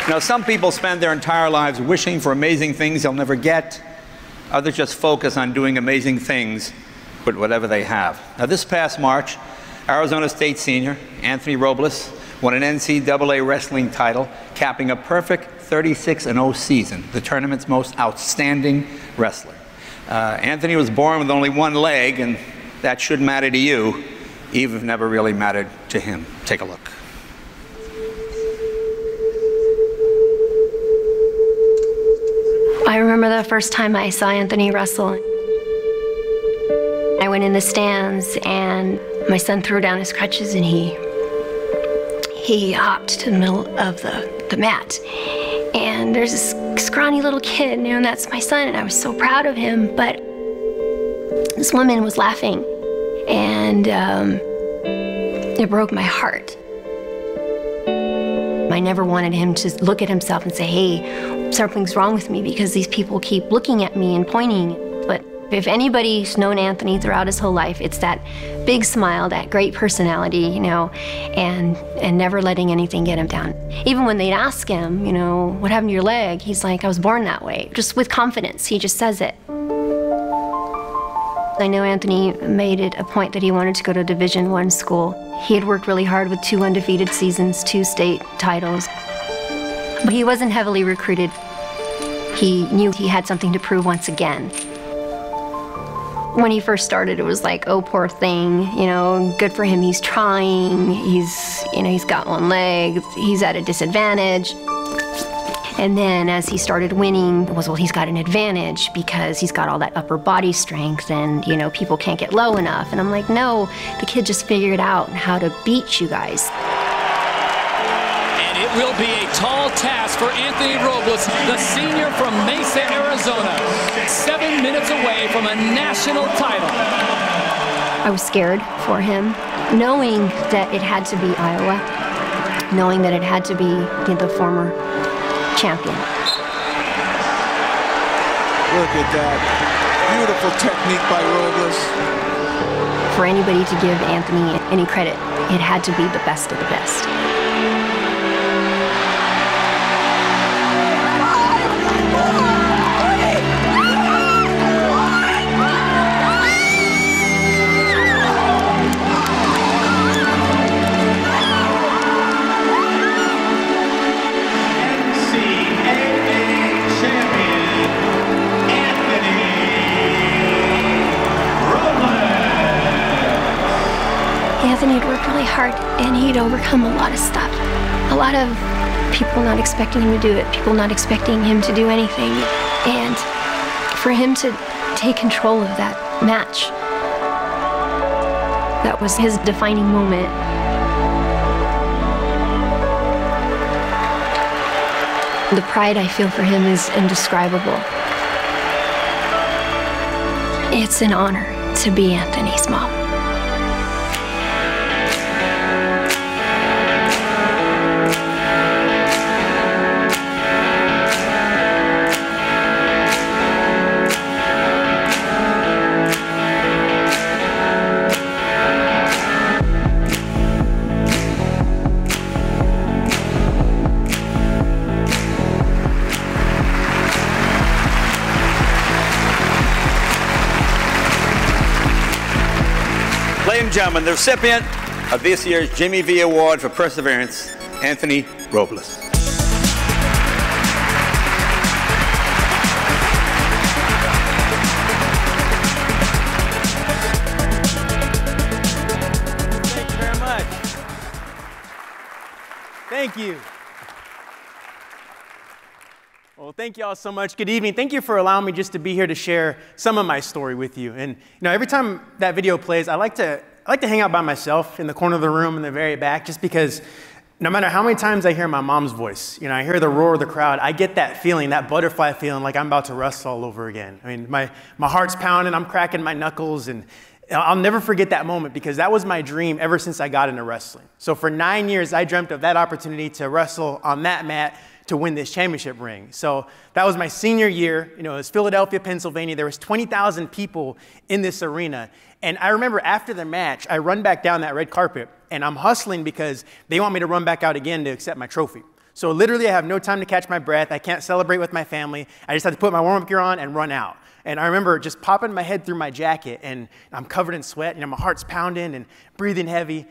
Now, some people spend their entire lives wishing for amazing things they'll never get. Others just focus on doing amazing things with whatever they have. Now, this past March, Arizona State senior Anthony Robles won an NCAA wrestling title, capping a perfect 36-0 season, the tournament's most outstanding wrestler. Anthony was born with only one leg, and that should matter to you, even if it never really mattered to him. Take a look. I remember the first time I saw Anthony wrestle. I went in the stands, and my son threw down his crutches, and he hopped to the middle of the mat. And there's this scrawny little kid, and that's my son, and I was so proud of him, but this woman was laughing, and it broke my heart. I never wanted him to look at himself and say, hey, something's wrong with me, because these people keep looking at me and pointing. But if anybody's known Anthony throughout his whole life, it's that big smile, that great personality, and never letting anything get him down. Even when they'd ask him, what happened to your leg? He's like, I was born that way. Just with confidence, he just says it. I know Anthony made it a point that he wanted to go to a Division I school. He had worked really hard with 2 undefeated seasons, 2 state titles. But he wasn't heavily recruited. He knew he had something to prove once again. When he first started, it was like, oh, poor thing, good for him, he's trying, he's got one leg, he's at a disadvantage. And then as he started winning, it was, well, he's got an advantage because he's got all that upper body strength, and people can't get low enough. And I'm like, no, the kid just figured out how to beat you guys. It will be a tall task for Anthony Robles, the senior from Mesa, Arizona, 7 minutes away from a national title. I was scared for him, knowing that it had to be Iowa, knowing that it had to be the former champion. Look at that. Beautiful technique by Robles. For anybody to give Anthony any credit, it had to be the best of the best. Anthony had worked really hard, and he'd overcome a lot of stuff. A lot of people not expecting him to do it, people not expecting him to do anything. And for him to take control of that match, that was his defining moment. The pride I feel for him is indescribable. It's an honor to be Anthony's mom. Ladies and gentlemen, the recipient of this year's Jimmy V Award for Perseverance, Anthony Robles. Thank you very much. Thank you. Well, thank you all so much. Good evening. Thank you for allowing me just to be here to share some of my story with you. And every time that video plays, I like to hang out by myself in the corner of the room in the very back, just because no matter how many times I hear my mom's voice, I hear the roar of the crowd, I get that feeling, that butterfly feeling, like I'm about to wrestle all over again. I mean, my heart's pounding, I'm cracking my knuckles, and I'll never forget that moment, because that was my dream ever since I got into wrestling. So for 9 years, I dreamt of that opportunity to wrestle on that mat to win this championship ring. So that was my senior year. It was Philadelphia, Pennsylvania. There was 20,000 people in this arena. And I remember after the match, I run back down that red carpet, and I'm hustling because they want me to run back out again to accept my trophy. So literally, I have no time to catch my breath. I can't celebrate with my family. I just have to put my warm-up gear on and run out. And I remember just popping my head through my jacket, and I'm covered in sweat, and my heart's pounding and breathing heavy.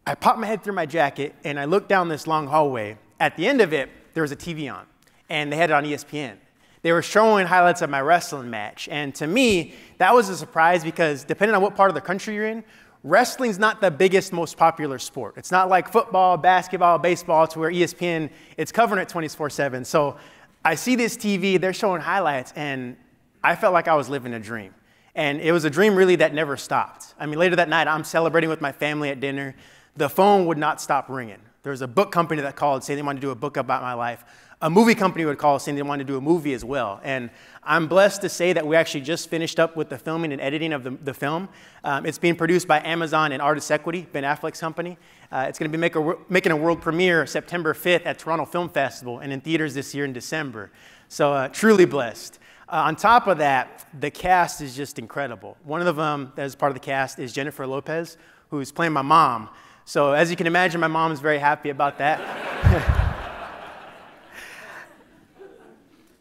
I popped my head through my jacket, and I looked down this long hallway. At the end of it, there was a TV on, and they had it on ESPN. They were showing highlights of my wrestling match. And to me, that was a surprise because depending on what part of the country you're in, wrestling's not the biggest, most popular sport. It's not like football, basketball, baseball, to where ESPN, it's covering it 24/7. So I see this TV, they're showing highlights, and I felt like I was living a dream. And it was a dream really that never stopped. I mean, later that night, I'm celebrating with my family at dinner. The phone would not stop ringing. There was a book company that called saying they wanted to do a book about my life. A movie company would call saying they wanted to do a movie as well. And I'm blessed to say that we actually just finished up with the filming and editing of the film. It's being produced by Amazon and Artist Equity, Ben Affleck's company. It's going to be making a world premiere September 5th at Toronto Film Festival and in theaters this year in December. So truly blessed. On top of that, the cast is just incredible. One of them that is part of the cast is Jennifer Lopez, who's playing my mom. So as you can imagine, my mom is very happy about that.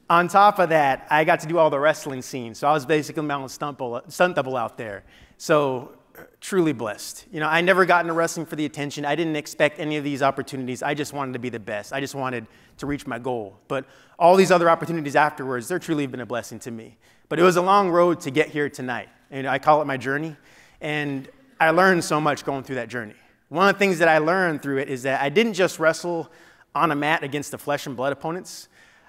On top of that, I got to do all the wrestling scenes. So I was basically my own stunt double out there. So truly blessed. You know, I never got into wrestling for the attention. I didn't expect any of these opportunities. I just wanted to be the best. I just wanted to reach my goal. But all these other opportunities afterwards, they're truly been a blessing to me. But it was a long road to get here tonight. And I call it my journey. And I learned so much going through that journey. One of the things that I learned through it is that I didn't just wrestle on a mat against the flesh and blood opponents.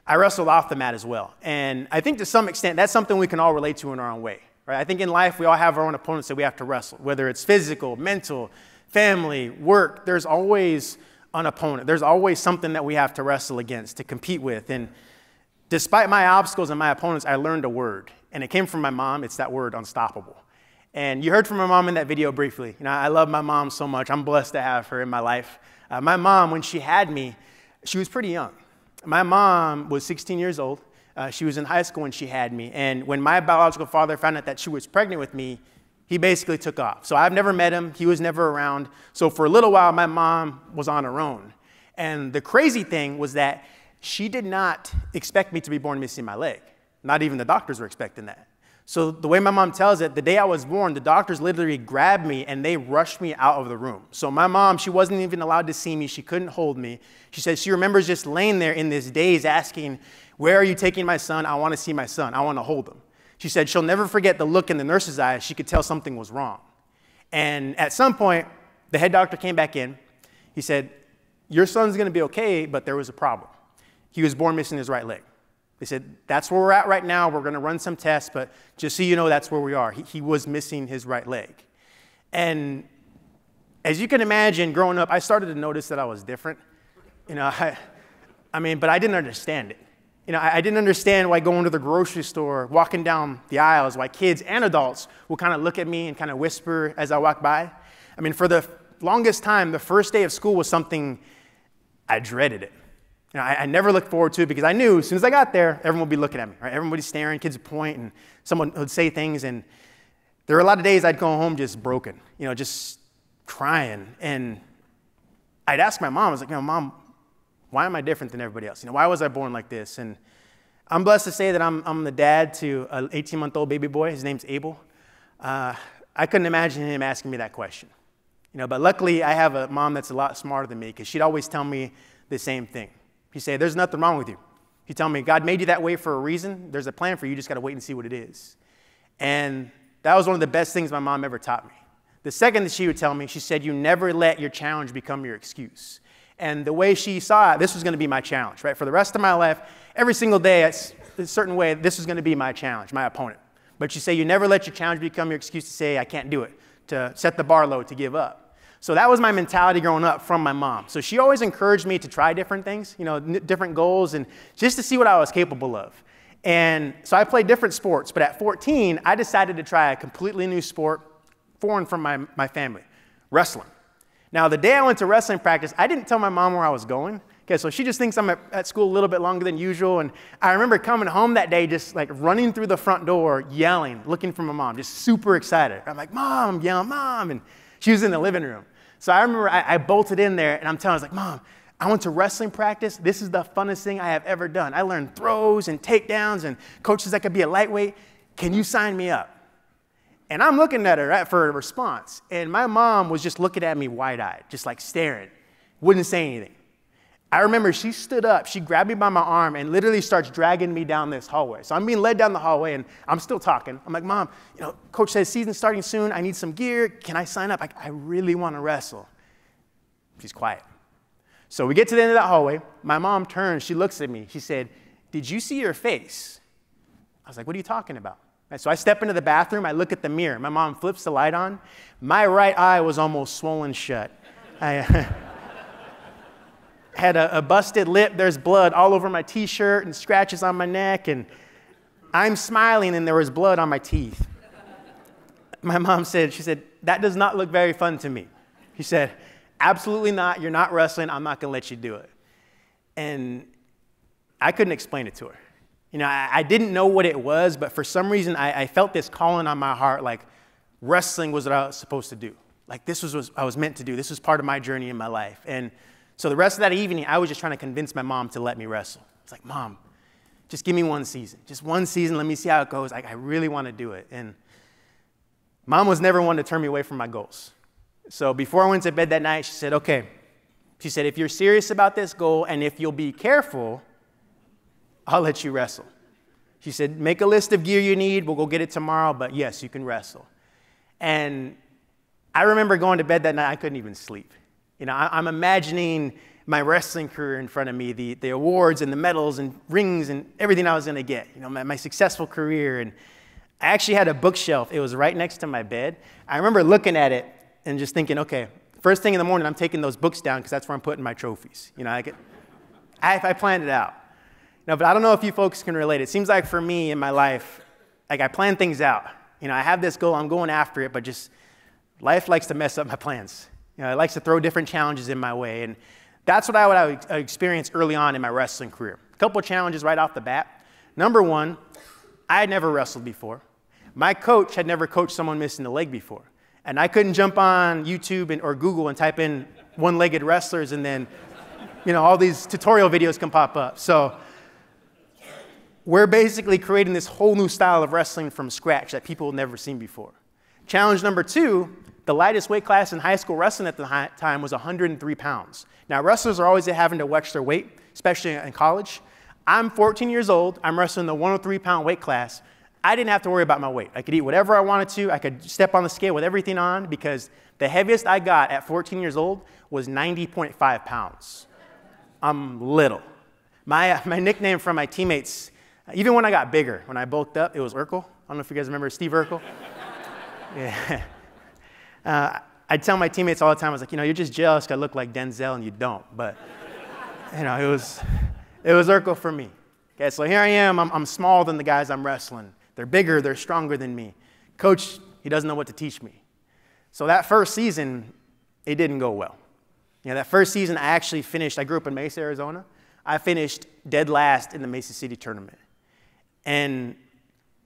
I wrestled off the mat as well. And I think to some extent, that's something we can all relate to in our own way. Right? I think in life, we all have our own opponents that we have to wrestle, whether it's physical, mental, family, work. There's always an opponent. There's always something that we have to wrestle against, to compete with. And despite my obstacles and my opponents, I learned a word. And it came from my mom. It's that word, unstoppable. And you heard from my mom in that video briefly. You know, I love my mom so much. I'm blessed to have her in my life. My mom, when she had me, she was pretty young. My mom was 16 years old. She was in high school when she had me. And when my biological father found out that she was pregnant with me, he basically took off. So I've never met him. He was never around. So for a little while, my mom was on her own. And the crazy thing was that she did not expect me to be born missing my leg. Not even the doctors were expecting that. So the way my mom tells it, the day I was born, the doctors literally grabbed me and they rushed me out of the room. So my mom, she wasn't even allowed to see me. She couldn't hold me. She said she remembers just laying there in this daze asking, "Where are you taking my son? I want to see my son. I want to hold him." She said she'll never forget the look in the nurse's eyes. She could tell something was wrong. And at some point, the head doctor came back in. He said, "Your son's going to be okay, but there was a problem. He was born missing his right leg." They said, "That's where we're at right now. We're going to run some tests, but just so you know, that's where we are." He was missing his right leg. And as you can imagine, growing up, I started to notice that I was different. You know, but I didn't understand it. You know, I didn't understand why going to the grocery store, walking down the aisles, why kids and adults would kind of look at me and kind of whisper as I walked by. I mean, for the longest time, the first day of school was something I dreaded it. You know, I never looked forward to it because I knew as soon as I got there, everyone would be looking at me, right? Everybody's staring, kids would point, and someone would say things. And there were a lot of days I'd go home just broken, you know, just crying. And I'd ask my mom, I was like, "Mom, why am I different than everybody else? You know, why was I born like this?" And I'm blessed to say that I'm the dad to an 18-month-old baby boy. His name's Abel. I couldn't imagine him asking me that question. You know, but luckily I have a mom that's a lot smarter than me because she'd always tell me the same thing. She'd say, "There's nothing wrong with you." She'd tell me, "God made you that way for a reason. There's a plan for you. You just got to wait and see what it is." And that was one of the best things my mom ever taught me. The second that she would tell me, she said, "You never let your challenge become your excuse." And the way she saw it, this was going to be my challenge, right? For the rest of my life, every single day, a certain way, this was going to be my challenge, my opponent. But she said, "You never let your challenge become your excuse to say, I can't do it, to set the bar low, to give up." So that was my mentality growing up from my mom. So she always encouraged me to try different things, you know, different goals, and just to see what I was capable of. And so I played different sports, but at 14, I decided to try a completely new sport, foreign from my family, wrestling. Now, the day I went to wrestling practice, I didn't tell my mom where I was going. Okay, so she just thinks I'm at school a little bit longer than usual. And I remember coming home that day, just like running through the front door, yelling, looking for my mom, just super excited. I'm like, "Mom," I'm yelling, "Mom." And she was in the living room. So I remember I bolted in there and I'm telling her, I was like, "Mom, I went to wrestling practice. This is the funnest thing I have ever done. I learned throws and takedowns, and coach says I could be a lightweight. Can you sign me up? And I'm looking at her for a response. And my mom was just looking at me wide-eyed, just like staring, wouldn't say anything. I remember she stood up, she grabbed me by my arm and literally starts dragging me down this hallway. So I'm being led down the hallway and I'm still talking. I'm like, Mom, coach says season's starting soon. I need some gear. Can I sign up? I really want to wrestle. She's quiet. So we get to the end of that hallway. My mom turns, she looks at me. She said, did you see your face? I was like, what are you talking about? So I step into the bathroom. I look at the mirror. My mom flips the light on. My right eye was almost swollen shut. I had a busted lip. There's blood all over my T-shirt and scratches on my neck. And I'm smiling, and there was blood on my teeth. My mom said, she said, that does not look very fun to me. She said, absolutely not. You're not wrestling. I'm not going to let you do it. And I couldn't explain it to her. I didn't know what it was, but for some reason, I felt this calling on my heart, like wrestling was what I was supposed to do. Like this was what I was meant to do. This was part of my journey in my life. And so the rest of that evening, I was just trying to convince my mom to let me wrestle. It's like, Mom, just give me one season. Just one season. Let me see how it goes. I really want to do it. And Mom was never one to turn me away from my goals. So before I went to bed that night, she said, okay. She said, if you're serious about this goal and if you'll be careful, I'll let you wrestle. She said, make a list of gear you need. We'll go get it tomorrow. But yes, you can wrestle. And I remember going to bed that night. I couldn't even sleep. I'm imagining my wrestling career in front of me, the awards and the medals and rings and everything I was going to get, my successful career. And I actually had a bookshelf. It was right next to my bed. I remember looking at it and just thinking, okay, first thing in the morning, I'm taking those books down because that's where I'm putting my trophies. I planned it out. But I don't know if you folks can relate. It seems like for me in my life, like I plan things out. I have this goal, I'm going after it, but just life likes to mess up my plans. It likes to throw different challenges in my way. And that's what I experienced early on in my wrestling career. A couple of challenges right off the bat. Number one, I had never wrestled before. My coach had never coached someone missing a leg before. And I couldn't jump on YouTube or Google and type in one-legged wrestlers and then, all these tutorial videos can pop up. So we're basically creating this whole new style of wrestling from scratch that people had never seen before. Challenge number two, the lightest weight class in high school wrestling at the time was 103 pounds. Now, wrestlers are always having to watch their weight, especially in college. I'm 14 years old. I'm wrestling the 103-pound weight class. I didn't have to worry about my weight. I could eat whatever I wanted to. I could step on the scale with everything on because the heaviest I got at 14 years old was 90.5 pounds. I'm little. My nickname from my teammates, even when I got bigger, when I bulked up, it was Urkel. I don't know if you guys remember Steve Urkel. Yeah. I'd tell my teammates all the time, I was like, you're just jealous because I look like Denzel and you don't. But, it was Urkel for me. Okay, so here I am. I'm smaller than the guys I'm wrestling. They're bigger. They're stronger than me. Coach, he doesn't know what to teach me. So that first season, it didn't go well. That first season, I actually finished. I grew up in Mesa, Arizona. I finished dead last in the Mesa City tournament. And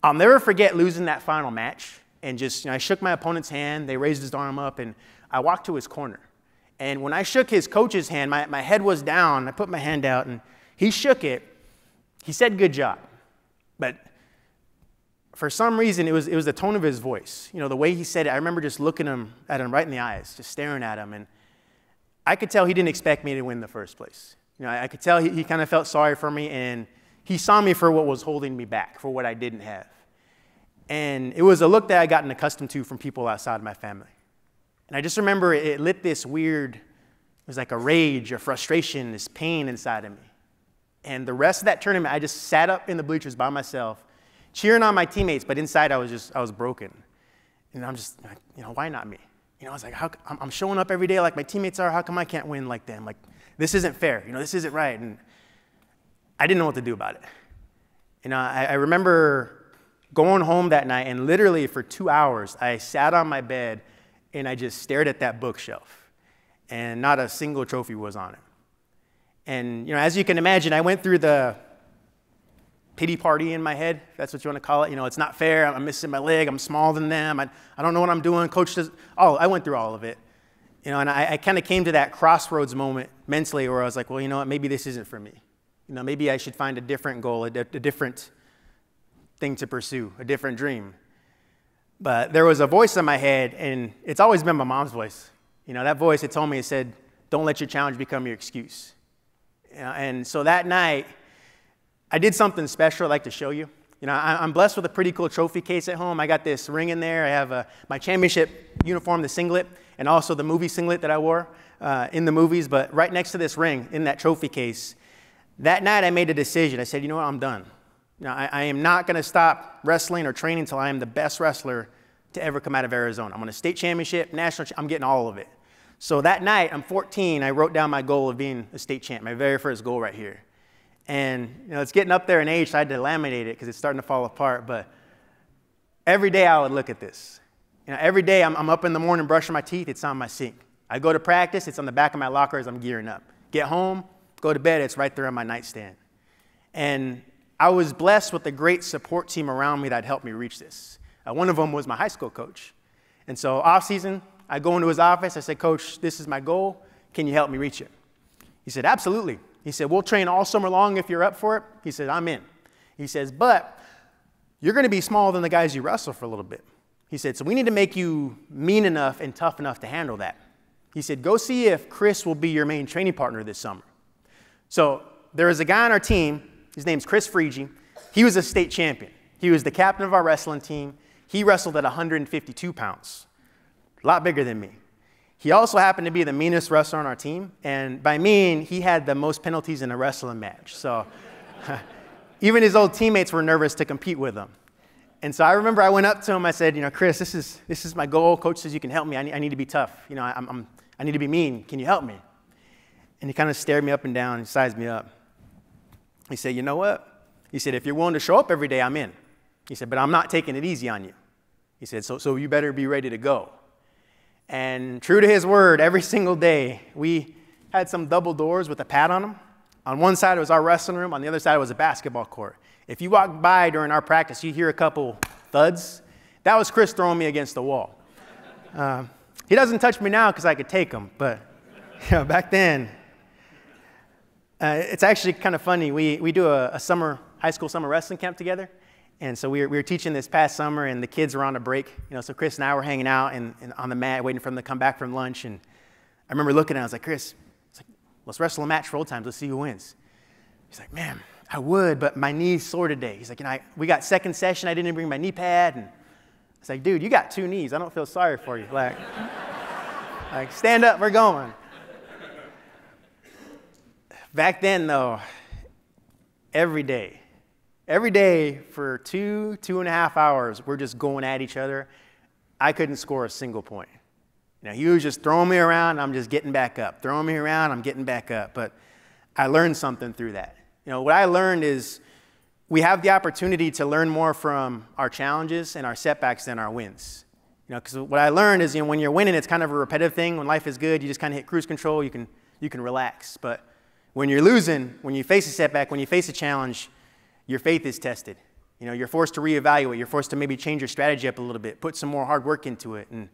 I'll never forget losing that final match. And just, I shook my opponent's hand. They raised his arm up, and I walked to his corner. And when I shook his coach's hand, my head was down. I put my hand out, and he shook it. He said, good job. But for some reason, it was the tone of his voice. The way he said it, I remember just looking at him right in the eyes, just staring at him. And I could tell he didn't expect me to win in the first place. I could tell he kind of felt sorry for me, and he saw me for what was holding me back, for what I didn't have. And it was a look that I had gotten accustomed to from people outside my family. And I just remember it lit this weird, it was like a rage, a frustration, this pain inside of me. And the rest of that tournament, I just sat up in the bleachers by myself, cheering on my teammates, but inside I was broken. And I'm just like, why not me? I was like, I'm showing up every day like my teammates are, how come I can't win like them? Like, this isn't fair, this isn't right. And I didn't know what to do about it. I remember going home that night, and literally for 2 hours, I sat on my bed, and I just stared at that bookshelf, and not a single trophy was on it. And, as you can imagine, I went through the pity party in my head, if that's what you want to call it. It's not fair. I'm missing my leg. I'm smaller than them. I don't know what I'm doing. Coach does. I went through all of it. You know, and I kind of came to that crossroads moment mentally where I was like, well, you know what, maybe this isn't for me. You know, maybe I should find a different goal, a different thing to pursue, a different dream. But there was a voice in my head, and it's always been my mom's voice. You know, that voice, it told me, it said, don't let your challenge become your excuse. You know, and so that night, I did something special I'd like to show you. You know, I'm blessed with a pretty cool trophy case at home. I got this ring in there. I have my championship uniform, the singlet, and also the movie singlet that I wore in the movies. But right next to this ring, in that trophy case, that night I made a decision. I said, you know what, I'm done. You know, I am not going to stop wrestling or training until I am the best wrestler to ever come out of Arizona. I'm on a state championship, national, I'm getting all of it. So that night, I'm 14, I wrote down my goal of being a state champ, my very first goal right here. And you know, it's getting up there in age, so I had to laminate it because it's starting to fall apart. But every day I would look at this. You know, every day I'm up in the morning brushing my teeth, it's on my sink. I go to practice, it's on the back of my locker as I'm gearing up. Get home, go to bed, it's right there on my nightstand. And I was blessed with a great support team around me that helped me reach this. One of them was my high school coach. And so off season, I go into his office, I said, Coach, this is my goal, can you help me reach it? He said, absolutely. He said, we'll train all summer long if you're up for it. He said, I'm in. He says, but you're going to be smaller than the guys you wrestle for a little bit. He said, so we need to make you mean enough and tough enough to handle that. He said, go see if Chris will be your main training partner this summer. So there is a guy on our team, his name's Chris Friege. He was a state champion. He was the captain of our wrestling team. He wrestled at 152 pounds, a lot bigger than me. He also happened to be the meanest wrestler on our team, and by mean, he had the most penalties in a wrestling match. So even his old teammates were nervous to compete with him. And so I remember I went up to him, I said, you know, Chris, this is my goal. Coach says you can help me. I need to be tough. You know, I need to be mean. Can you help me? And he kind of stared me up and down and sized me up. He said, you know what? He said, if you're willing to show up every day, I'm in. He said, but I'm not taking it easy on you. He said, so you better be ready to go. And true to his word, every single day, we had some double doors with a pad on them. On one side, it was our wrestling room. On the other side, it was a basketball court. If you walked by during our practice, you hear a couple thuds. That was Chris throwing me against the wall. He doesn't touch me now because I could take him, but you know, back then, it's actually kind of funny. We do a high school summer wrestling camp together. And so we were teaching this past summer, and the kids were on a break. You know, so Chris and I were hanging out and on the mat, waiting for them to come back from lunch. And I remember looking at him, I was like, Chris, let's wrestle a match for old times. Let's see who wins. He's like, man, I would, but my knee's sore today. He's like, you know, we got second session. I didn't even bring my knee pad. And I was like, dude, you got 2 knees. I don't feel sorry for you. Like stand up, we're going. Back then, though, every day for 2.5 hours, we're just going at each other. I couldn't score a single point. You know, he was just throwing me around, and I'm just getting back up. Throwing me around, I'm getting back up. But I learned something through that. You know, what I learned is we have the opportunity to learn more from our challenges and our setbacks than our wins. You know, because what I learned is, you know, when you're winning, it's kind of a repetitive thing. When life is good, you just kind of hit cruise control. You can relax. But when you're losing, when you face a setback, when you face a challenge, your faith is tested. You know, you're forced to reevaluate. You're forced to maybe change your strategy up a little bit, put some more hard work into it. And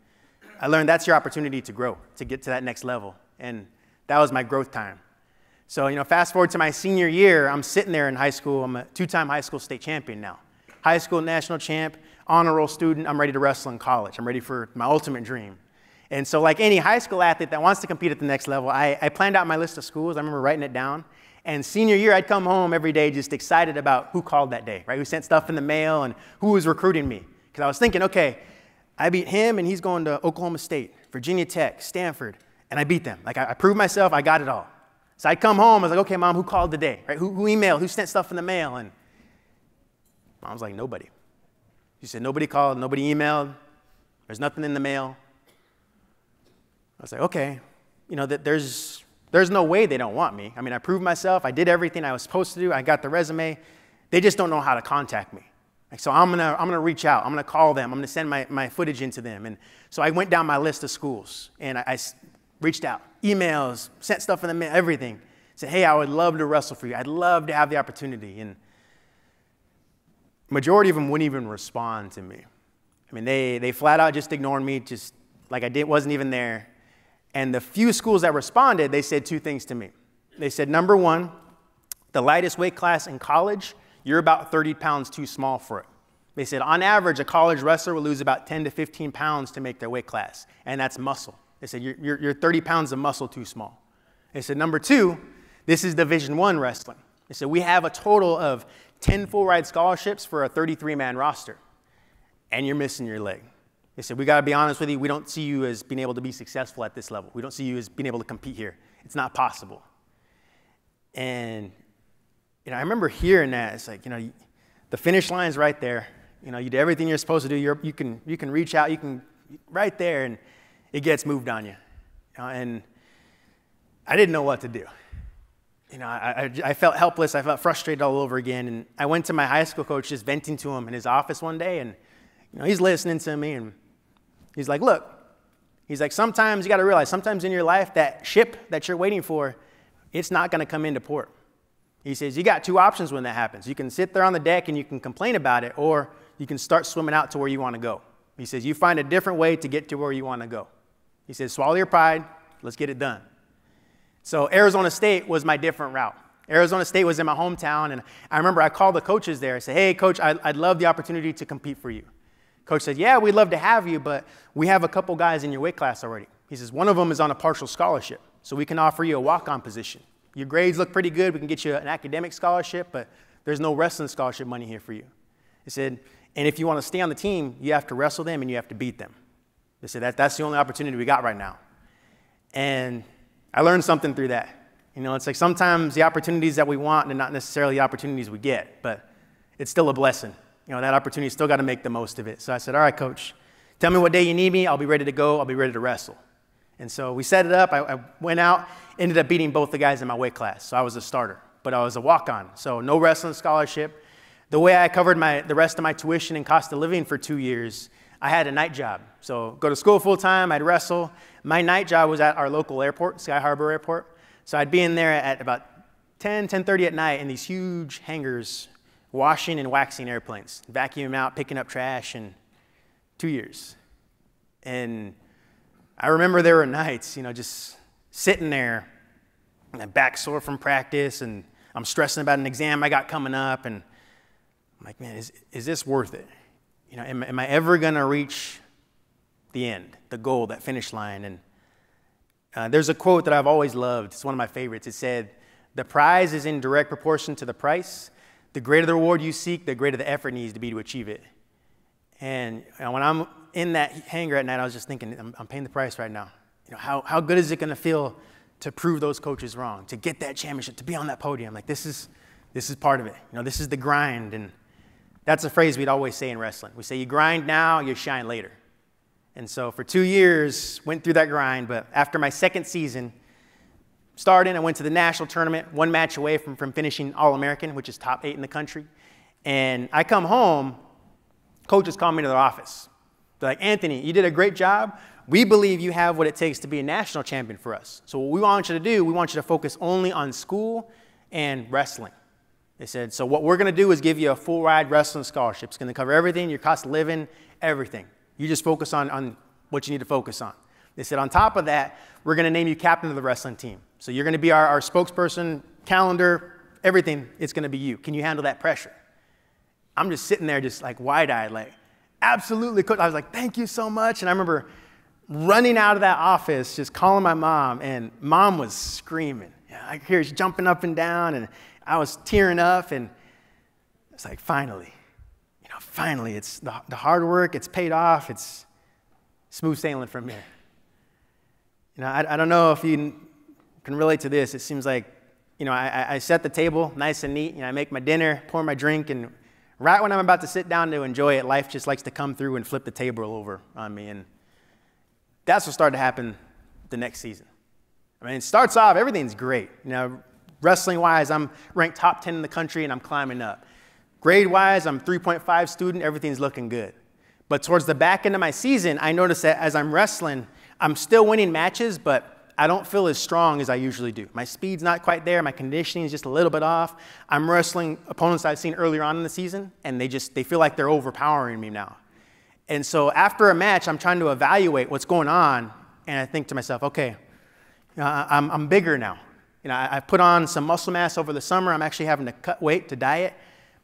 I learned that's your opportunity to grow, to get to that next level. And that was my growth time. So, you know, fast forward to my senior year, I'm sitting there in high school. I'm a 2-time high school state champion now. High school national champ, honor roll student. I'm ready to wrestle in college. I'm ready for my ultimate dream. And so like any high school athlete that wants to compete at the next level, I planned out my list of schools. I remember writing it down. And senior year, I'd come home every day just excited about who called that day, right? Who sent stuff in the mail and who was recruiting me. Because I was thinking, okay, I beat him and he's going to Oklahoma State, Virginia Tech, Stanford, and I beat them. Like I proved myself, I got it all. So I'd come home, I was like, okay, Mom, who called today, right? Who emailed, who sent stuff in the mail? And Mom was like, nobody. She said, nobody called, nobody emailed, there's nothing in the mail. I was like, okay, you know, there's no way they don't want me. I mean, I proved myself. I did everything I was supposed to do. I got the resume. They just don't know how to contact me. Like, so I'm gonna reach out. I'm gonna call them. I'm gonna send my footage into them. And so I went down my list of schools, and I reached out, emails, sent stuff in the mail, everything. Said, hey, I would love to wrestle for you. I'd love to have the opportunity. And majority of them wouldn't even respond to me. I mean, they flat out just ignored me, just like wasn't even there. And the few schools that responded, they said two things to me. They said, number one, the lightest weight class in college, you're about 30 pounds too small for it. They said, on average, a college wrestler will lose about 10 to 15 pounds to make their weight class, and that's muscle. They said, you're 30 pounds of muscle too small. They said, number two, this is Division I wrestling. They said, we have a total of 10 full-ride scholarships for a 33-man roster, and you're missing your leg. They said, we got to be honest with you, we don't see you as being able to be successful at this level. We don't see you as being able to compete here. It's not possible. And I remember hearing that. It's like, the finish line's right there. You did everything you're supposed to do. You can reach out. You can right there, and it gets moved on you. And I didn't know what to do. I felt helpless. I felt frustrated all over again. And I went to my high school coach, just venting to him in his office one day, and he's listening to me, and he's like, look, he's like, sometimes you got to realize, sometimes in your life, that ship that you're waiting for, it's not going to come into port. He says, you got two options when that happens. You can sit there on the deck and you can complain about it, or you can start swimming out to where you want to go. He says, you find a different way to get to where you want to go. He says, swallow your pride. Let's get it done. So Arizona State was my different route. Arizona State was in my hometown, and I remember I called the coaches there. I said, hey, coach, I'd love the opportunity to compete for you. Coach said, yeah, we'd love to have you, but we have a couple guys in your weight class already. He says, one of them is on a partial scholarship, so we can offer you a walk-on position. Your grades look pretty good. We can get you an academic scholarship, but there's no wrestling scholarship money here for you. He said, and if you want to stay on the team, you have to wrestle them and you have to beat them. They said, that's the only opportunity we got right now. And I learned something through that. It's like sometimes the opportunities that we want are not necessarily the opportunities we get, but it's still a blessing. That opportunity, still got to make the most of it. So I said, all right, coach, tell me what day you need me. I'll be ready to go. I'll be ready to wrestle. And so we set it up. I went out, ended up beating both the guys in my weight class. So I was a starter, but I was a walk-on. So no wrestling scholarship. The way I covered the rest of my tuition and cost of living for 2 years, I had a night job. So go to school full-time, I'd wrestle. My night job was at our local airport, Sky Harbor Airport. So I'd be in there at about 10:30 at night in these huge hangars, washing and waxing airplanes, vacuuming out, picking up trash in 2 years. And I remember there were nights, just sitting there, my back sore from practice, and I'm stressing about an exam I got coming up, and I'm like, man, is this worth it? Am I ever going to reach the end, the goal, that finish line? And there's a quote that I've always loved. It's one of my favorites. It said, the prize is in direct proportion to the price. The greater the reward you seek, the greater the effort needs to be to achieve it. And when I'm in that hangar at night, I was just thinking, I'm paying the price right now. How good is it going to feel to prove those coaches wrong, to get that championship, to be on that podium? Like, this is part of it. This is the grind. And that's a phrase we'd always say in wrestling. We say, you grind now, you shine later. And so for 2 years, went through that grind. But after my second season, started, I went to the national tournament, one match away from finishing All-American, which is top 8 in the country. And I come home, coaches call me to their office. They're like, Anthony, you did a great job. We believe you have what it takes to be a national champion for us. So what we want you to do, we want you to focus only on school and wrestling. They said, so what we're going to do is give you a full-ride wrestling scholarship. It's going to cover everything, your cost of living, everything. You just focus on what you need to focus on. They said, on top of that, we're going to name you captain of the wrestling team. So you're going to be our spokesperson, calendar, everything. It's going to be you. Can you handle that pressure? I'm just sitting there just like wide-eyed, like, absolutely. I was like, thank you so much. And I remember running out of that office, just calling my mom, and mom was screaming. I hear her jumping up and down, and I was tearing up, and it's like, finally, finally, it's the hard work, it's paid off, it's smooth sailing from here. I don't know if you can relate to this. It seems like, I set the table nice and neat, I make my dinner, pour my drink, and right when I'm about to sit down to enjoy it, life just likes to come through and flip the table over on me, and that's what started to happen the next season. It starts off, everything's great. Wrestling-wise, I'm ranked top 10 in the country, and I'm climbing up. Grade-wise, I'm 3.5 student, everything's looking good. But towards the back end of my season, I noticed that as I'm wrestling, I'm still winning matches, but I don't feel as strong as I usually do. My speed's not quite there, my conditioning is just a little bit off. I'm wrestling opponents I've seen earlier on in the season, and they feel like they're overpowering me now. And so after a match, I'm trying to evaluate what's going on, and I think to myself, okay, I'm bigger now. I put on some muscle mass over the summer. I'm actually having to cut weight to diet.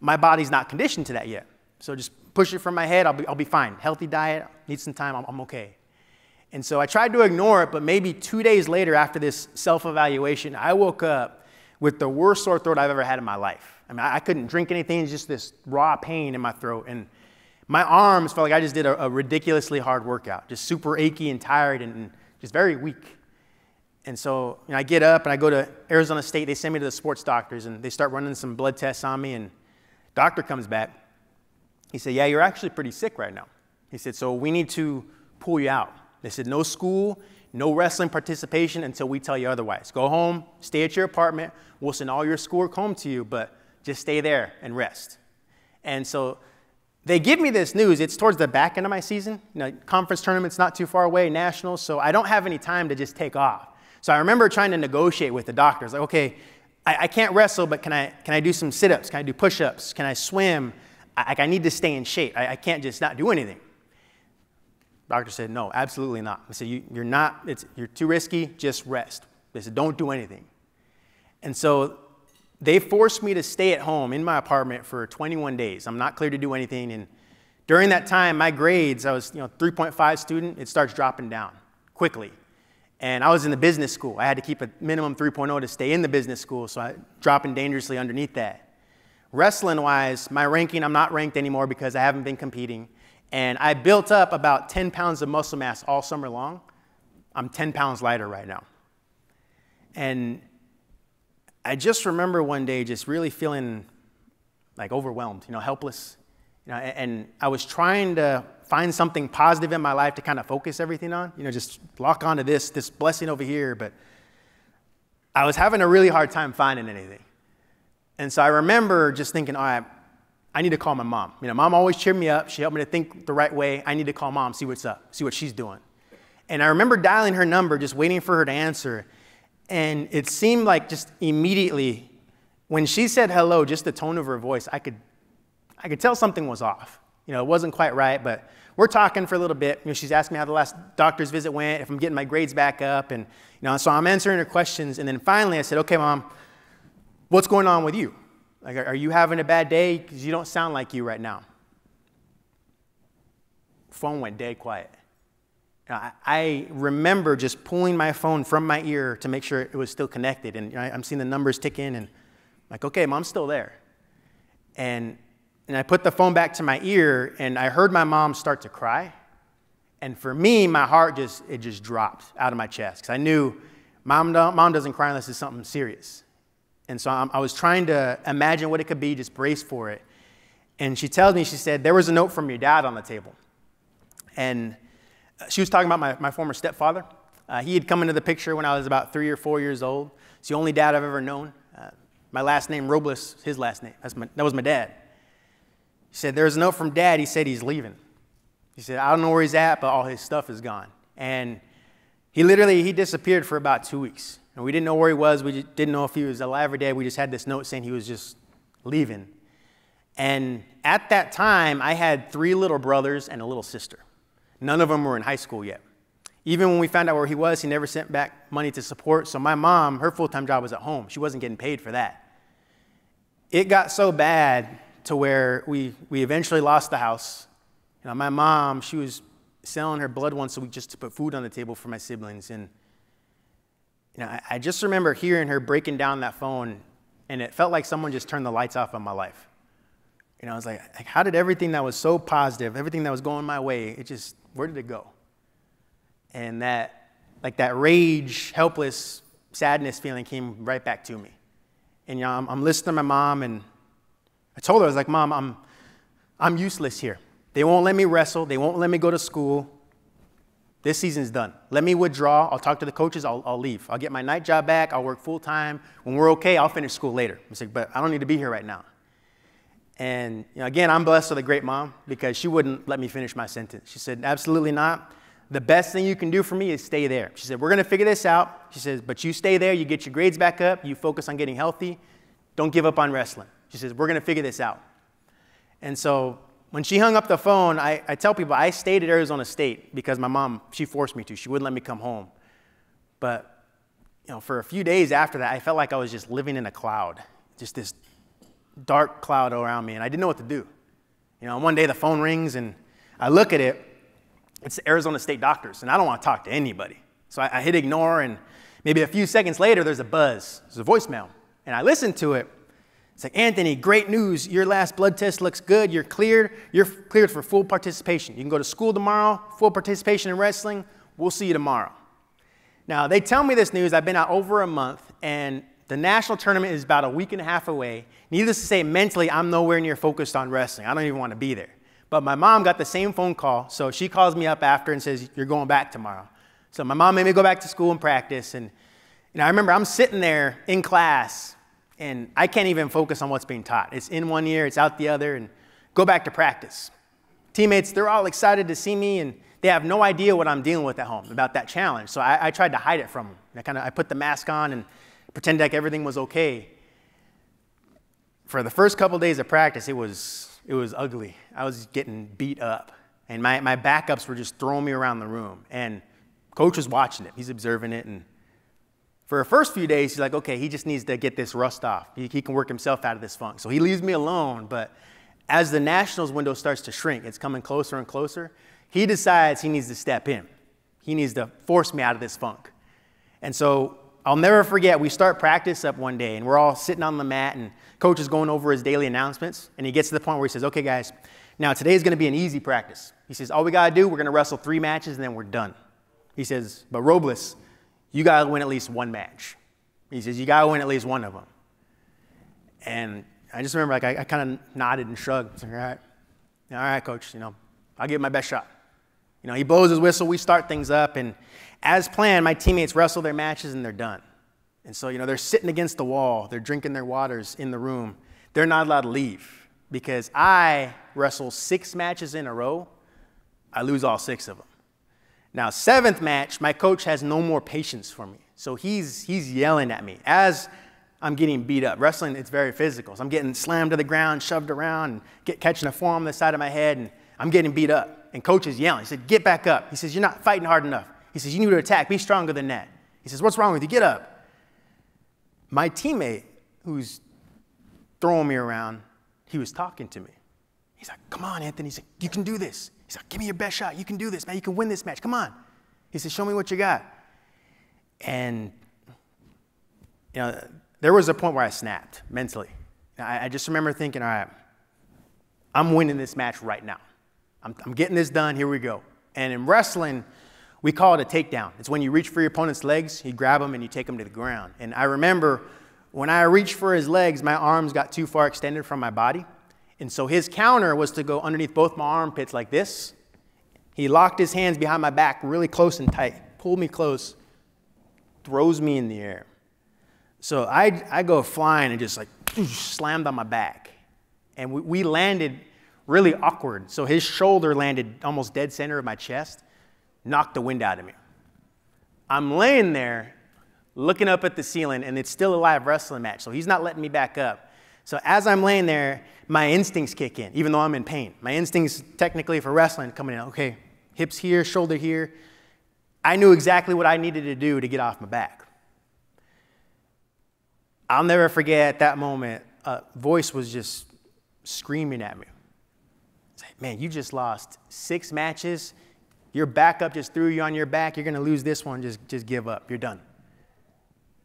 My body's not conditioned to that yet. So just push it from my head. I'll be fine. Healthy diet, need some time, I'm okay. And so I tried to ignore it, but maybe 2 days later after this self-evaluation, I woke up with the worst sore throat I've ever had in my life. I mean, I couldn't drink anything, just this raw pain in my throat. And my arms felt like I just did a ridiculously hard workout, just super achy and tired and just very weak. And so I get up and I go to Arizona State. They send me to the sports doctors, and they start running some blood tests on me. And doctor comes back. He said, yeah, you're actually pretty sick right now. He said, so we need to pull you out. They said, no school, no wrestling participation until we tell you otherwise. Go home, stay at your apartment. We'll send all your schoolwork home to you, but just stay there and rest. And so they give me this news. It's towards the back end of my season. Conference tournament's not too far away, nationals, so I don't have any time to just take off. So I remember trying to negotiate with the doctors. Like, okay, I can't wrestle, but can I do some sit-ups? Can I do push-ups? Can I swim? I need to stay in shape. I can't just not do anything. Doctor said, no, absolutely not. I said, you're too risky, just rest. They said, don't do anything. And so they forced me to stay at home in my apartment for 21 days. I'm not cleared to do anything. And during that time, my grades, I was 3.5 student, it starts dropping down quickly. And I was in the business school. I had to keep a minimum 3.0 to stay in the business school, so I dropping dangerously underneath that. Wrestling-wise, my ranking, I'm not ranked anymore because I haven't been competing. And I built up about 10 pounds of muscle mass all summer long. I'm 10 pounds lighter right now. And I just remember one day just really feeling like overwhelmed, helpless. And I was trying to find something positive in my life to kind of focus everything on, just lock onto this blessing over here. But I was having a really hard time finding anything. And so I remember just thinking, all right, I need to call my mom. Mom always cheered me up. She helped me to think the right way. I need to call mom, see what's up, see what she's doing. And I remember dialing her number, just waiting for her to answer. And it seemed like just immediately, when she said hello, just the tone of her voice, I could tell something was off. It wasn't quite right, but we're talking for a little bit. She's asking me how the last doctor's visit went, if I'm getting my grades back up. And so I'm answering her questions. And then finally I said, okay, Mom, what's going on with you? Like, are you having a bad day? Because you don't sound like you right now. Phone went dead quiet. I remember just pulling my phone from my ear to make sure it was still connected. And I'm seeing the numbers tick in, and I'm like, okay, Mom's still there. And I put the phone back to my ear, and I heard my mom start to cry. And for me, my heart just dropped out of my chest, because I knew mom doesn't cry unless it's something serious. And so I was trying to imagine what it could be, just brace for it. And she tells me, she said, there was a note from your dad on the table. And she was talking about my former stepfather. He had come into the picture when I was about 3 or 4 years old. It's the only dad I've ever known. My last name, Robles, his last name. That was my dad. He said, there's a note from Dad. He said he's leaving. He said, I don't know where he's at, but all his stuff is gone. And he disappeared for about 2 weeks. And we didn't know where he was. We didn't know if he was alive or dead. We just had this note saying he was just leaving. And at that time, I had 3 little brothers and a little sister. None of them were in high school yet. Even when we found out where he was, he never sent back money to support. So my mom, her full-time job was at home. She wasn't getting paid for that. It got so bad to where we eventually lost the house. My mom, she was selling her blood once a week just to put food on the table for my siblings. And I just remember hearing her breaking down that phone, and it felt like someone just turned the lights off on my life. I was like, how did everything that was so positive, everything that was going my way, where did it go? And that rage, helpless, sadness feeling came right back to me. And I'm listening to my mom, and I told her, I was like, Mom, I'm useless here. They won't let me wrestle. They won't let me go to school. This season's done. Let me withdraw. I'll talk to the coaches. I'll leave. I'll get my night job back. I'll work full time. When we're okay, I'll finish school later. I said, but I don't need to be here right now. And again, I'm blessed with a great mom, because she wouldn't let me finish my sentence. She said, absolutely not. The best thing you can do for me is stay there. She said, we're going to figure this out. She says, but you stay there. You get your grades back up. You focus on getting healthy. Don't give up on wrestling. She says, we're going to figure this out. And so when she hung up the phone, I tell people I stayed at Arizona State because my mom, she forced me to. She wouldn't let me come home. But for a few days after that, I felt like I was just living in a cloud, just this dark cloud around me, and I didn't know what to do. One day the phone rings, and I look at it. It's the Arizona State doctors, and I don't want to talk to anybody. So I hit ignore, and maybe a few seconds later, there's a buzz. There's a voicemail, and I listen to it. It's like, Anthony, great news. Your last blood test looks good. You're cleared. You're cleared for full participation. You can go to school tomorrow, full participation in wrestling. We'll see you tomorrow. Now, they tell me this news. I've been out over a month, and the national tournament is about a week and a half away. Needless to say, mentally, I'm nowhere near focused on wrestling. I don't even want to be there. But my mom got the same phone call, so she calls me up after and says, you're going back tomorrow. So my mom made me go back to school and practice. And I remember I'm sitting there in class, and I can't even focus on what's being taught. It's in one ear, it's out the other, and go back to practice. Teammates, they're all excited to see me, and they have no idea what I'm dealing with at home about that challenge. So I tried to hide it from them. I put the mask on and pretended like everything was okay. For the first couple days of practice, it was ugly. I was getting beat up, and my backups were just throwing me around the room. And coach was watching it. He's observing it, and for the first few days, he's like, okay, he just needs to get this rust off. He can work himself out of this funk. So he leaves me alone, but as the Nationals window starts to shrink, it's coming closer and closer, he decides he needs to step in. He needs to force me out of this funk. And so I'll never forget, we start practice up one day, and we're all sitting on the mat, and coach is going over his daily announcements, and he gets to the point where he says, okay, guys, now today is going to be an easy practice. He says, all we got to do, we're going to wrestle 3 matches, and then we're done. He says, but Robles, you got to win at least 1 match. He says, you got to win at least 1 of them. And I just remember, I kind of nodded and shrugged. I was like, all right, coach, I'll give it my best shot. He blows his whistle, we start things up, and as planned, my teammates wrestle their matches, and they're done. And so, they're sitting against the wall, they're drinking their waters in the room. They're not allowed to leave, because I wrestle 6 matches in a row, I lose all 6 of them. Now, 7th match, my coach has no more patience for me. So he's yelling at me as I'm getting beat up. Wrestling, it's very physical. So I'm getting slammed to the ground, shoved around, and catching a forearm on the side of my head, and I'm getting beat up. And coach is yelling. He said, get back up. He says, you're not fighting hard enough. He says, you need to attack. Be stronger than that. He says, what's wrong with you? Get up. My teammate, who's throwing me around, he was talking to me. He's like, come on, Anthony. He's like, you can do this. He's like, give me your best shot. You can do this, man. You can win this match. Come on. He says, show me what you got. And, there was a point where I snapped mentally. I just remember thinking, all right, I'm winning this match right now. I'm getting this done. Here we go. And in wrestling, we call it a takedown. It's when you reach for your opponent's legs, you grab them, and you take them to the ground. And I remember when I reached for his legs, my arms got too far extended from my body. And so his counter was to go underneath both my armpits like this. He locked his hands behind my back really close and tight, pulled me close, throws me in the air. So I go flying and just slammed on my back. And we landed really awkward. So his shoulder landed almost dead center of my chest, knocked the wind out of me. I'm laying there looking up at the ceiling, and it's still a live wrestling match, so he's not letting me back up. So as I'm laying there, my instincts kick in, even though I'm in pain. My instincts, technically, for wrestling, coming in, okay, hips here, shoulder here. I knew exactly what I needed to do to get off my back. I'll never forget at that moment, a voice was just screaming at me. It's like, man, you just lost 6 matches. Your backup just threw you on your back. You're going to lose this one. Just give up. You're done.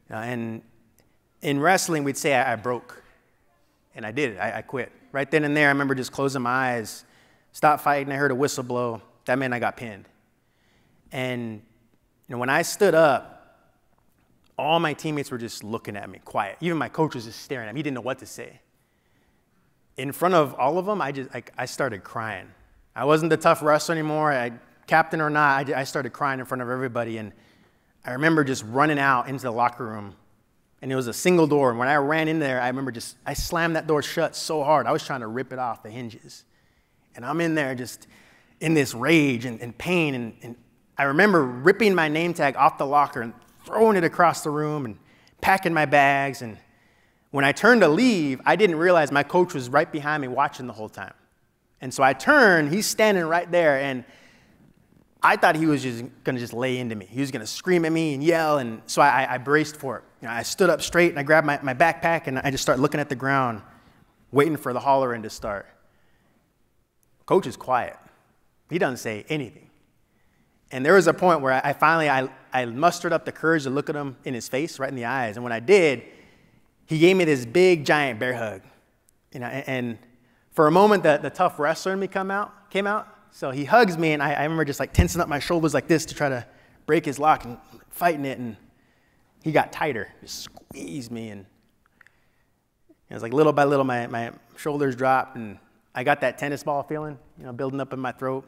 And in wrestling, we'd say I broke. And I did. I quit. Right then and there, I remember just closing my eyes, stopped fighting. I heard a whistle blow. That meant I got pinned. And when I stood up, all my teammates were just looking at me, quiet. Even my coach was just staring at me. He didn't know what to say. In front of all of them, I started crying. I wasn't the tough wrestler anymore. Captain or not, I started crying in front of everybody. And I remember just running out into the locker room. And it was a single door. And when I ran in there, I remember I slammed that door shut so hard. I was trying to rip it off the hinges. And I'm in there just in this rage and pain. And I remember ripping my name tag off the locker and throwing it across the room and packing my bags. And when I turned to leave, I didn't realize my coach was right behind me watching the whole time. And so I turned, he's standing right there, and I thought he was just going to lay into me. He was going to scream at me and yell, and so I braced for it. I stood up straight, and I grabbed my backpack, and I just started looking at the ground, waiting for the hollering to start. Coach is quiet. He doesn't say anything. And there was a point where I finally mustered up the courage to look at him in his face, right in the eyes. And when I did, he gave me this big, giant bear hug. And for a moment, the tough wrestler in me came out. So he hugs me, and I remember just like tensing up my shoulders like this to try to break his lock and fighting it. And he got tighter, just squeezed me. And it was like little by little, my shoulders dropped, and I got that tennis ball feeling, building up in my throat.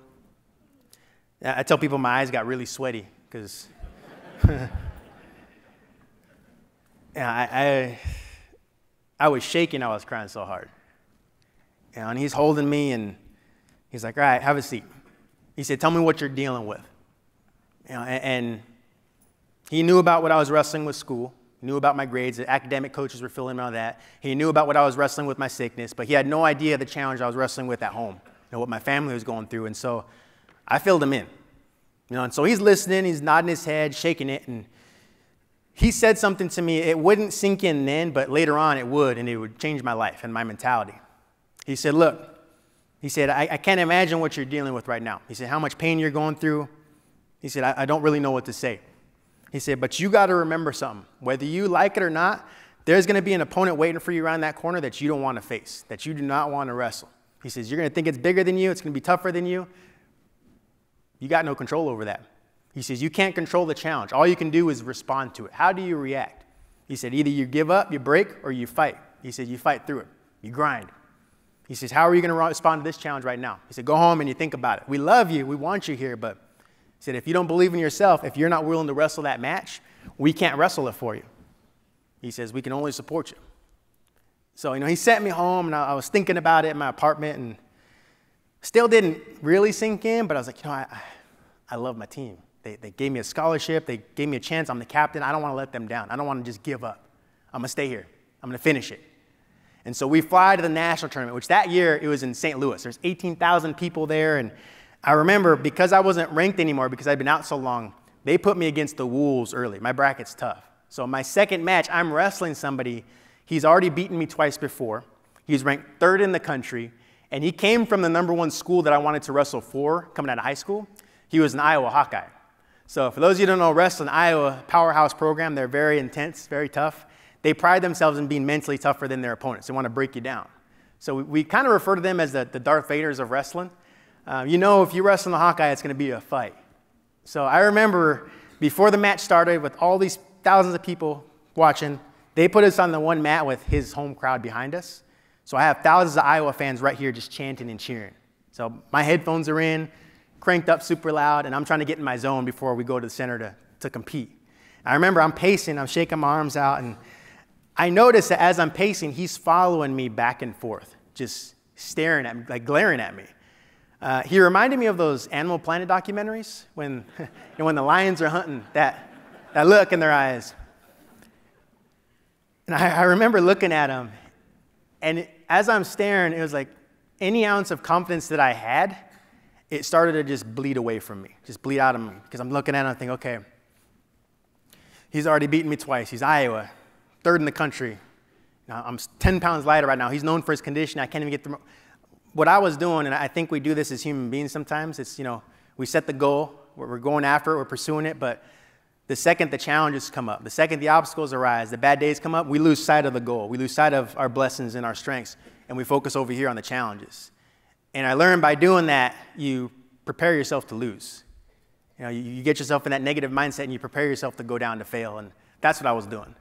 I tell people my eyes got really sweaty because I was shaking. I was crying so hard. And he's holding me, and he's like, all right, have a seat. He said, tell me what you're dealing with. And he knew about what I was wrestling with school. He knew about my grades. The academic coaches were filling me on that. He knew about what I was wrestling with my sickness, but he had no idea the challenge I was wrestling with at home, what my family was going through. And so I filled him in. And so he's listening, he's nodding his head, shaking it, and he said something to me. It wouldn't sink in then, but later on it would, and it would change my life and my mentality. He said, look, he said, I can't imagine what you're dealing with right now. He said, how much pain you're going through. He said, I don't really know what to say. He said, but you got to remember something. Whether you like it or not, there's going to be an opponent waiting for you around that corner that you don't want to face, that you do not want to wrestle. He says, you're going to think it's bigger than you. It's going to be tougher than you. You got no control over that. He says, you can't control the challenge. All you can do is respond to it. How do you react? He said, either you give up, you break, or you fight. He said, you fight through it. You grind. He says, how are you going to respond to this challenge right now? He said, go home and you think about it. We love you. We want you here, but he said, if you don't believe in yourself, if you're not willing to wrestle that match, we can't wrestle it for you. He says, we can only support you. So, he sent me home, and I was thinking about it in my apartment, and still didn't really sink in, but I was like, I love my team. They gave me a scholarship. They gave me a chance. I'm the captain. I don't want to let them down. I don't want to just give up. I'm going to stay here. I'm going to finish it. And so we fly to the national tournament, which that year it was in St. Louis. There's 18,000 people there, and I remember because I wasn't ranked anymore because I'd been out so long, they put me against the Wolves early. My bracket's tough. So my second match, I'm wrestling somebody. He's already beaten me twice before. He's ranked 3rd in the country, and he came from the #1 school that I wanted to wrestle for coming out of high school. He was an Iowa Hawkeye. So for those of you who don't know, wrestling, Iowa powerhouse program, they're very intense, very tough. They pride themselves in being mentally tougher than their opponents. They want to break you down. So we kind of refer to them as the Darth Vaders of wrestling. If you wrestle in the Hawkeye, it's going to be a fight. So I remember before the match started with all these thousands of people watching, they put us on the one mat with his home crowd behind us. So I have thousands of Iowa fans right here just chanting and cheering. So my headphones are in, cranked up super loud, and I'm trying to get in my zone before we go to the center to compete. I remember I'm pacing, I'm shaking my arms out, and I notice that as I'm pacing, he's following me back and forth, just staring at me, like glaring at me. He reminded me of those Animal Planet documentaries when, when the lions are hunting, that look in their eyes. And I remember looking at him, and as I'm staring, it was like any ounce of confidence that I had, it started to just bleed away from me, just bleed out of me, because I'm looking at him and I think, okay, he's already beaten me twice. He's Iowa, 3rd in the country. Now, I'm 10 pounds lighter right now. He's known for his condition. I can't even get through. What I was doing, and I think we do this as human beings sometimes, it's, we set the goal, we're going after it, we're pursuing it, but the second the challenges come up, the second the obstacles arise, the bad days come up, we lose sight of the goal. We lose sight of our blessings and our strengths, and we focus over here on the challenges. And I learned by doing that, you prepare yourself to lose. You get yourself in that negative mindset, and you prepare yourself to go down to fail, and that's what I was doing.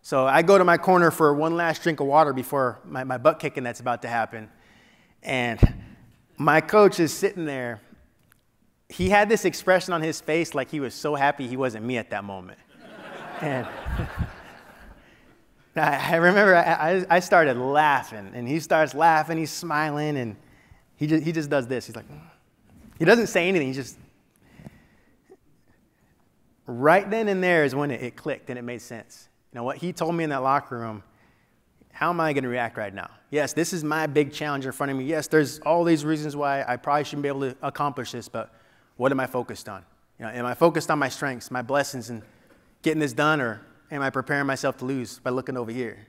So I go to my corner for one last drink of water before my butt kicking that's about to happen. And my coach is sitting there. He had this expression on his face like he was so happy he wasn't me at that moment. And I remember I started laughing, and he starts laughing, he's smiling, and he just does this. He's like, he doesn't say anything, he just, right then and there is when it clicked and it made sense. What he told me in that locker room, how am I going to react right now? Yes, this is my big challenge in front of me. Yes, there's all these reasons why I probably shouldn't be able to accomplish this, but What am I focused on? Am I focused on my strengths, my blessings, and getting this done, or am I preparing myself to lose by looking over here?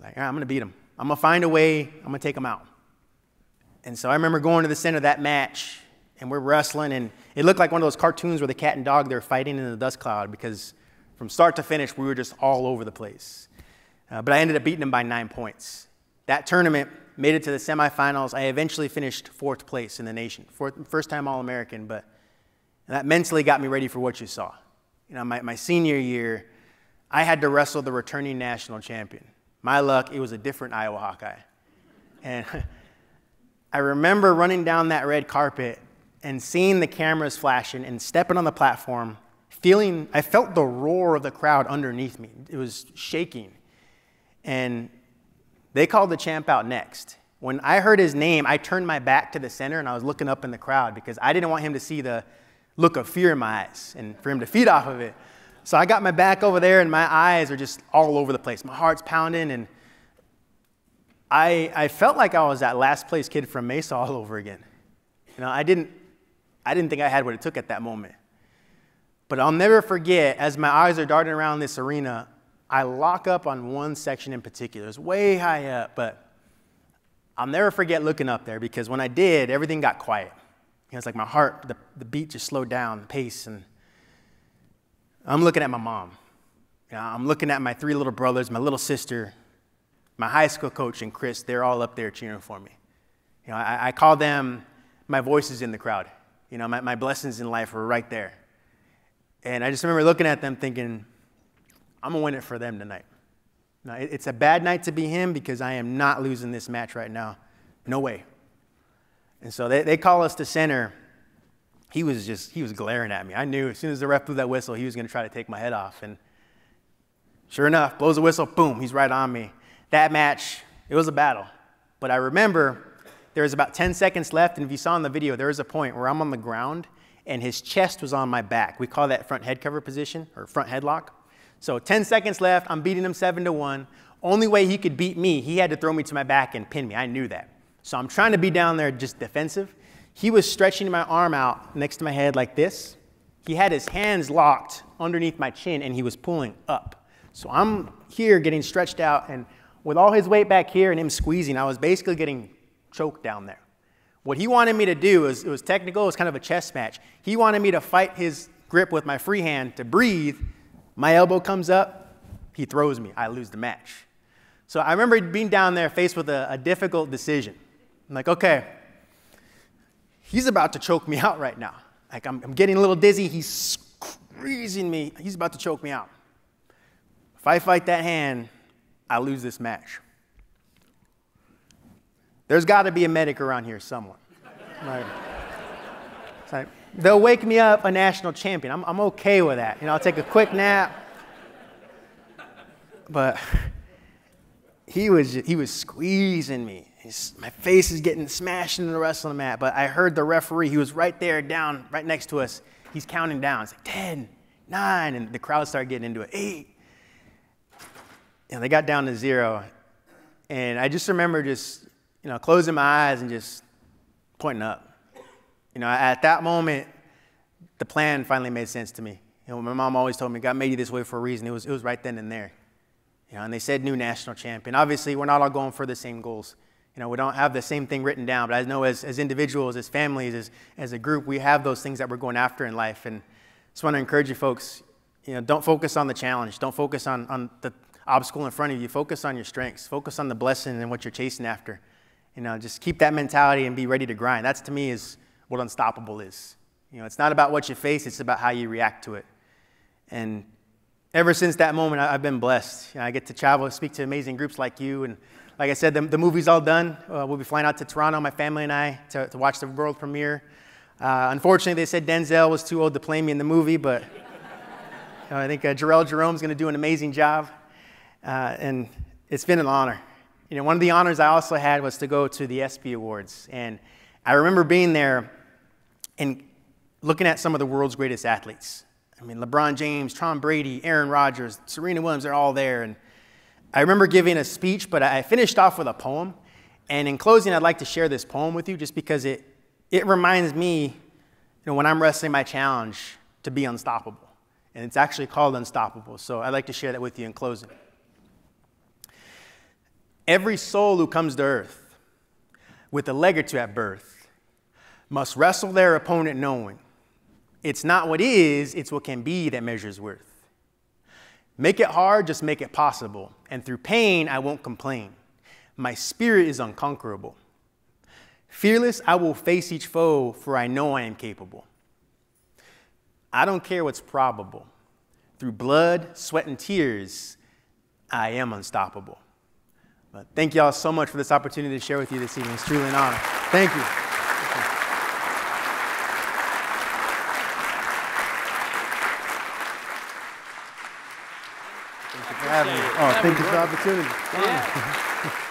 Like, all right, I'm going to beat him. I'm going to find a way. I'm going to take him out. And so I remember going to the center of that match, and we're wrestling, and it looked like one of those cartoons where the cat and dog, they're fighting in the dust cloud, because from start to finish, we were just all over the place. But I ended up beating him by 9 points. That tournament made it to the semifinals. I eventually finished 4th place in the nation, first time All-American, but that mentally got me ready for what you saw. My senior year, I had to wrestle the returning national champion. My luck, it was a different Iowa Hawkeye. And I remember running down that red carpet and seeing the cameras flashing and stepping on the platform, I felt the roar of the crowd underneath me. It was shaking. And they called the champ out next. When I heard his name, I turned my back to the center and I was looking up in the crowd because I didn't want him to see the look of fear in my eyes and for him to feed off of it. So I got my back over there and my eyes are just all over the place. My heart's pounding, and I felt like I was that last place kid from Mesa all over again. I didn't think I had what it took at that moment. But I'll never forget, as my eyes are darting around this arena, I lock up on one section in particular. It's way high up, but I'll never forget looking up there, because when I did, everything got quiet. It's like my heart, the beat just slowed down, the pace, and I'm looking at my mom. I'm looking at my 3 little brothers, my little sister, my high school coach, and Chris. They're all up there cheering for me. I call them my voices in the crowd. My blessings in life were right there. And I just remember looking at them thinking, I'm going to win it for them tonight. Now, it's a bad night to be him because I am not losing this match right now. No way. And so they call us to center. He was glaring at me. I knew as soon as the ref blew that whistle, he was going to try to take my head off. And sure enough, blows the whistle, boom, he's right on me. That match, it was a battle. But I remember there was about 10 seconds left, and if you saw in the video, there was a point where I'm on the ground and his chest was on my back. We call that front head cover position, or front headlock. So 10 seconds left, I'm beating him 7-1. Only way he could beat me, he had to throw me to my back and pin me. I knew that. So I'm trying to be down there just defensive. He was stretching my arm out next to my head like this. He had his hands locked underneath my chin, and he was pulling up. So I'm here getting stretched out, and with all his weight back here and him squeezing, I was basically getting choked down there. What he wanted me to do it was technical, it was kind of a chess match. He wanted me to fight his grip with my free hand to breathe. My elbow comes up, he throws me, I lose the match. So I remember being down there faced with a difficult decision. I'm like, okay, he's about to choke me out right now. Like I'm getting a little dizzy, he's squeezing me, he's about to choke me out. If I fight that hand, I lose this match. There's got to be a medic around here somewhere. Right. They'll wake me up a national champion. I'm okay with that. I'll take a quick nap. But he was squeezing me. My face is getting smashed into the wrestling mat. But I heard the referee. He was right there, down, right next to us. He's counting down. It's like 10, 9, and the crowd started getting into it. 8. And they got down to 0. And I just remember closing my eyes and just pointing up. At that moment, the plan finally made sense to me. My mom always told me, God made you this way for a reason. It was right then and there. And they said new national champion. Obviously, we're not all going for the same goals. We don't have the same thing written down, but I know as individuals, as families, as a group, we have those things that we're going after in life. And I just want to encourage you folks, don't focus on the challenge. Don't focus on the obstacle in front of you. Focus on your strengths. Focus on the blessing and what you're chasing after. Just keep that mentality and be ready to grind. That's, to me, is what unstoppable is. It's not about what you face, it's about how you react to it. And ever since that moment, I've been blessed. I get to travel, speak to amazing groups like you. And like I said, the movie's all done. We'll be flying out to Toronto, my family and I, to watch the world premiere. Unfortunately, they said Denzel was too old to play me in the movie, but I think Jarrell Jerome's going to do an amazing job. And it's been an honor. One of the honors I also had was to go to the ESPY Awards. And I remember being there and looking at some of the world's greatest athletes. LeBron James, Tom Brady, Aaron Rodgers, Serena Williams, they're all there. And I remember giving a speech, but I finished off with a poem. And in closing, I'd like to share this poem with you just because it reminds me when I'm wrestling my challenge to be unstoppable. And it's actually called Unstoppable. So I'd like to share that with you in closing. Every soul who comes to earth with a leg or two at birth must wrestle their opponent knowing it's not what is, it's what can be that measures worth. Make it hard, just make it possible. And through pain, I won't complain. My spirit is unconquerable. Fearless, I will face each foe, for I know I am capable. I don't care what's probable. Through blood, sweat, and tears, I am unstoppable. But thank you all so much for this opportunity to share with you this evening. It's truly an honor. Thank you. Thank you for having me. Oh, thank you for the opportunity. Yeah.